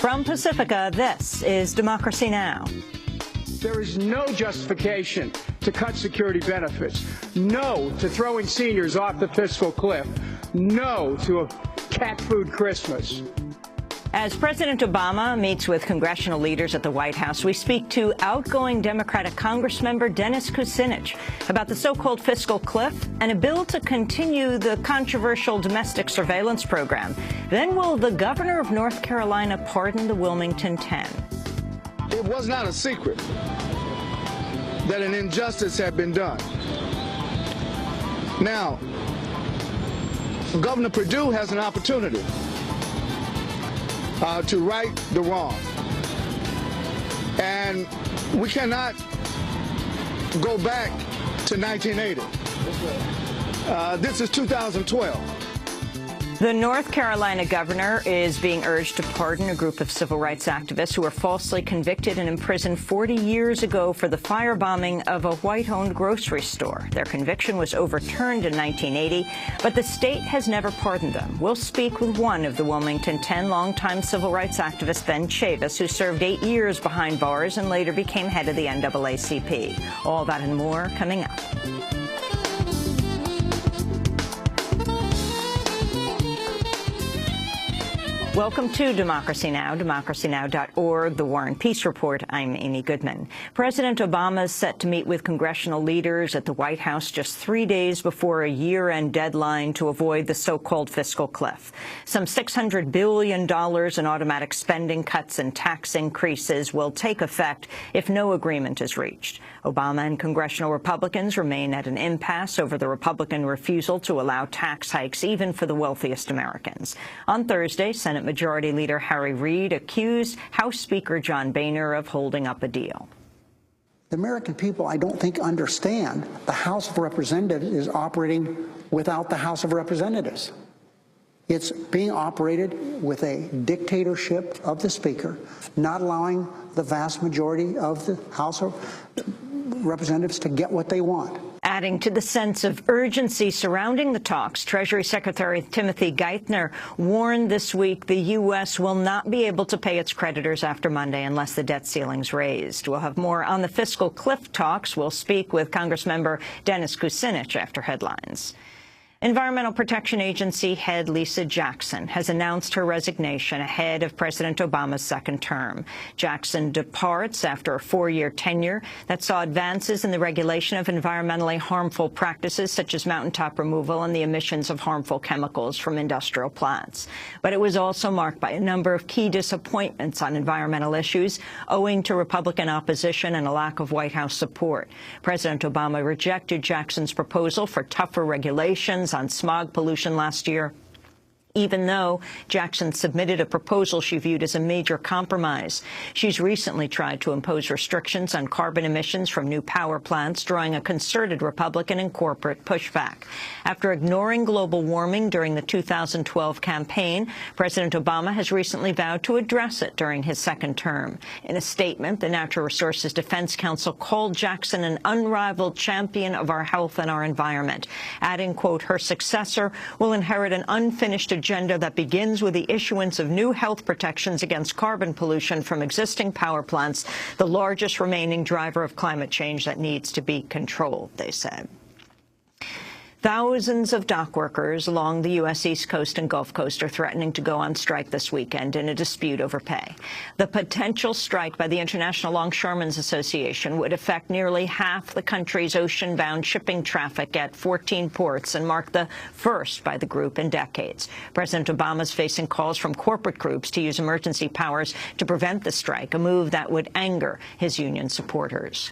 From Pacifica, this is Democracy Now! There is no justification to cut security benefits. No to throwing seniors off the fiscal cliff. No to a cat food Christmas. As President Obama meets with congressional leaders at the White House, we speak to outgoing Democratic Congressmember Dennis Kucinich about the so-called fiscal cliff and a bill to continue the controversial domestic surveillance program. Then will the governor of North Carolina pardon the Wilmington 10? It was not a secret that an injustice had been done. Now, Governor Perdue has an opportunity to right the wrong. And we cannot go back to 1980. This is 2012. The North Carolina governor is being urged to pardon a group of civil rights activists who were falsely convicted and imprisoned 40 years ago for the firebombing of a white-owned grocery store. Their conviction was overturned in 1980, but the state has never pardoned them. We'll speak with one of the Wilmington 10 longtime civil rights activist, Ben Chavis, who served 8 years behind bars and later became head of the NAACP. All that and more coming up. Welcome to Democracy Now!, democracynow.org, The War and Peace Report. I'm Amy Goodman. President Obama is set to meet with congressional leaders at the White House just 3 days before a year-end deadline to avoid the so-called fiscal cliff. Some $600 billion in automatic spending cuts and tax increases will take effect if no agreement is reached. Obama and congressional Republicans remain at an impasse over the Republican refusal to allow tax hikes even for the wealthiest Americans. On Thursday, Senate Majority Leader Harry Reid accused House Speaker John Boehner of holding up a deal. The American people, I don't think, understand the House of Representatives is operating without the House of Representatives. It's being operated with a dictatorship of the Speaker, not allowing the vast majority of the House of Representatives to get what they want. Adding to the sense of urgency surrounding the talks, Treasury Secretary Timothy Geithner warned this week the U.S. will not be able to pay its creditors after Monday unless the debt ceiling's raised. We'll have more on the fiscal cliff talks. We'll speak with Congressmember Dennis Kucinich after headlines. Environmental Protection Agency head Lisa Jackson has announced her resignation ahead of President Obama's second term. Jackson departs after a 4-year tenure that saw advances in the regulation of environmentally harmful practices such as mountaintop removal and the emissions of harmful chemicals from industrial plants. But it was also marked by a number of key disappointments on environmental issues owing to Republican opposition and a lack of White House support. President Obama rejected Jackson's proposal for tougher regulations on smog pollution last year, even though Jackson submitted a proposal she viewed as a major compromise. She's recently tried to impose restrictions on carbon emissions from new power plants, drawing a concerted Republican and corporate pushback. After ignoring global warming during the 2012 campaign, President Obama has recently vowed to address it during his second term. In a statement, the Natural Resources Defense Council called Jackson an unrivaled champion of our health and our environment, adding, quote, her successor will inherit an unfinished agenda that begins with the issuance of new health protections against carbon pollution from existing power plants, the largest remaining driver of climate change that needs to be controlled, they said. Thousands of dock workers along the U.S. East Coast and Gulf Coast are threatening to go on strike this weekend in a dispute over pay. The potential strike by the International Longshoremen's Association would affect nearly half the country's ocean-bound shipping traffic at 14 ports and mark the first by the group in decades. President Obama is facing calls from corporate groups to use emergency powers to prevent the strike, a move that would anger his union supporters.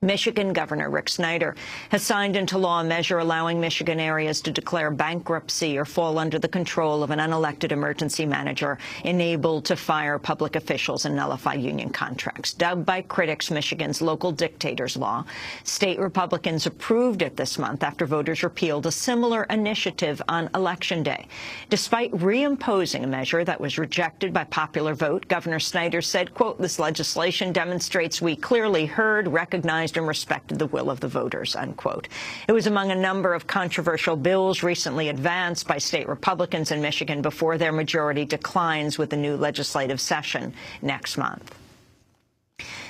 Michigan Governor Rick Snyder has signed into law a measure allowing Michigan areas to declare bankruptcy or fall under the control of an unelected emergency manager enabled to fire public officials and nullify union contracts. Dubbed by critics Michigan's local dictator's law, state Republicans approved it this month after voters repealed a similar initiative on Election Day. Despite reimposing a measure that was rejected by popular vote, Governor Snyder said, quote, this legislation demonstrates we clearly heard, recognized, recognized and respected the will of the voters, unquote. It was among a number of controversial bills recently advanced by state Republicans in Michigan before their majority declines with the new legislative session next month.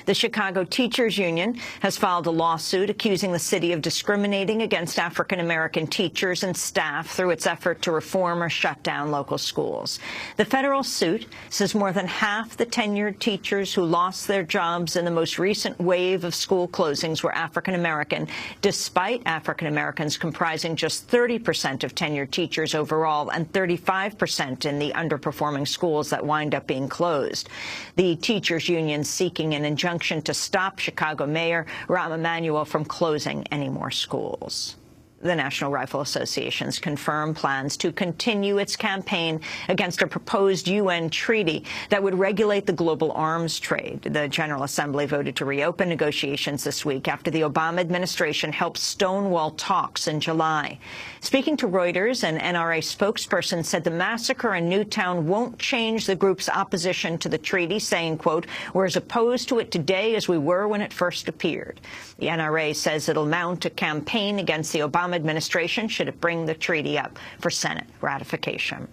The Chicago Teachers Union has filed a lawsuit accusing the city of discriminating against African-American teachers and staff through its effort to reform or shut down local schools. The federal suit says more than half the tenured teachers who lost their jobs in the most recent wave of school closings were African-American, despite African-Americans comprising just 30% of tenured teachers overall and 35% in the underperforming schools that wind up being closed. The teachers union seeking an injunction to stop Chicago Mayor Rahm Emanuel from closing any more schools. The National Rifle Association's confirmed plans to continue its campaign against a proposed UN treaty that would regulate the global arms trade. The General Assembly voted to reopen negotiations this week after the Obama administration helped stonewall talks in July. Speaking to Reuters, an NRA spokesperson said the massacre in Newtown won't change the group's opposition to the treaty, saying, quote, "We're as opposed to it today as we were when it first appeared." The NRA says it'll mount a campaign against the Obama administration should it bring the treaty up for Senate ratification.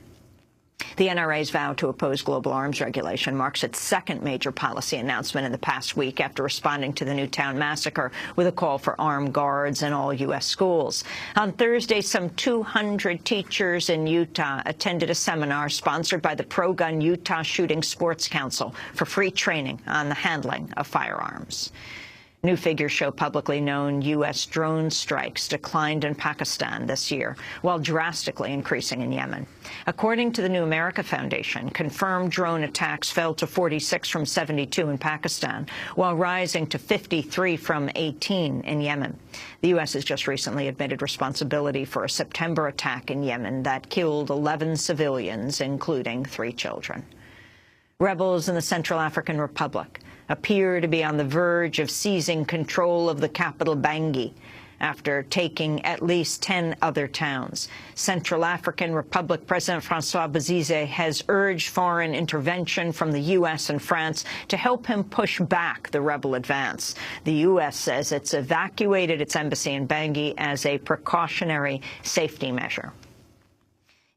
The NRA's vow to oppose global arms regulation marks its second major policy announcement in the past week after responding to the Newtown massacre with a call for armed guards in all U.S. schools. On Thursday, some 200 teachers in Utah attended a seminar sponsored by the Pro-Gun Utah Shooting Sports Council for free training on the handling of firearms. New figures show publicly known U.S. drone strikes declined in Pakistan this year, while drastically increasing in Yemen. According to the New America Foundation, confirmed drone attacks fell to 46 from 72 in Pakistan, while rising to 53 from 18 in Yemen. The U.S. has just recently admitted responsibility for a September attack in Yemen that killed 11 civilians, including 3 children. Rebels in the Central African Republic appear to be on the verge of seizing control of the capital Bangui after taking at least 10 other towns. Central African Republic President Francois Bozize has urged foreign intervention from the U.S. and France to help him push back the rebel advance. The U.S. says it's evacuated its embassy in Bangui as a precautionary safety measure.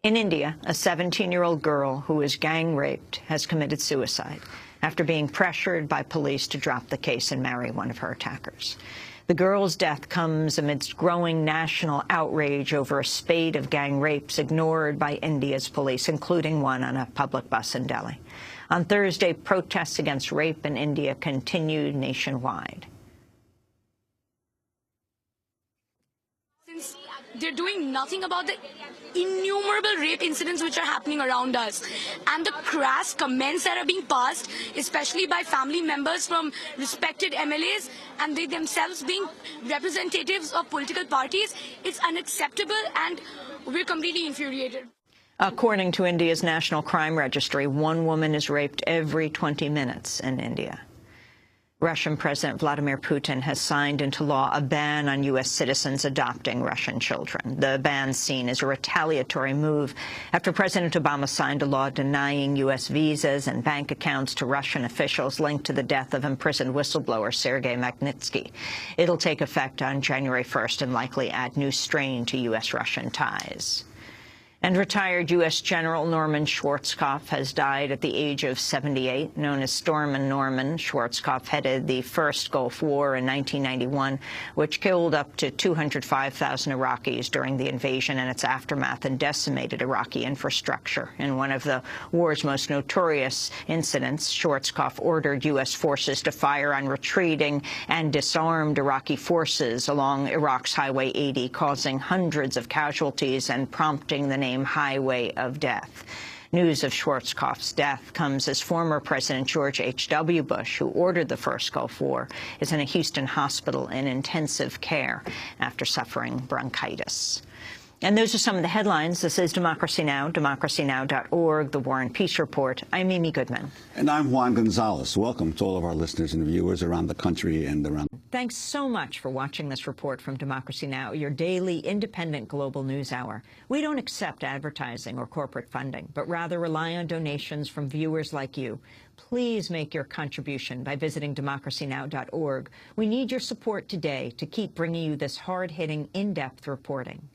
In India, a 17-year-old girl who was gang raped has committed suicide after being pressured by police to drop the case and marry one of her attackers. The girl's death comes amidst growing national outrage over a spate of gang rapes ignored by India's police, including one on a public bus in Delhi. On Thursday, protests against rape in India continued nationwide. Since they're doing nothing about the innumerable rape incidents which are happening around us, and the crass comments that are being passed, especially by family members from respected MLAs, and they themselves being representatives of political parties, it's unacceptable, and we're completely infuriated. According to India's National Crime Registry, one woman is raped every 20 minutes in India. Russian President Vladimir Putin has signed into law a ban on U.S. citizens adopting Russian children. The ban seen as a retaliatory move after President Obama signed a law denying U.S. visas and bank accounts to Russian officials linked to the death of imprisoned whistleblower Sergei Magnitsky. It'll take effect on January 1st and likely add new strain to U.S.-Russian ties. And retired U.S. General Norman Schwarzkopf has died at the age of 78. Known as Stormin' Norman, Schwarzkopf headed the first Gulf War in 1991, which killed up to 205,000 Iraqis during the invasion and its aftermath and decimated Iraqi infrastructure. In one of the war's most notorious incidents, Schwarzkopf ordered U.S. forces to fire on retreating and disarmed Iraqi forces along Iraq's Highway 80, causing hundreds of casualties and prompting the name Highway of Death. News of Schwarzkopf's death comes as former President George H.W. Bush, who ordered the first Gulf War, is in a Houston hospital in intensive care after suffering bronchitis. And those are some of the headlines. This is Democracy Now!, democracynow.org, The War and Peace Report. I'm Amy Goodman. And I'm Juan Gonzalez. Welcome to all of our listeners and viewers around the country and around. Thanks so much for watching this report from Democracy Now!, your daily independent global news hour. We don't accept advertising or corporate funding, but rather rely on donations from viewers like you. Please make your contribution by visiting democracynow.org. We need your support today to keep bringing you this hard-hitting, in-depth reporting.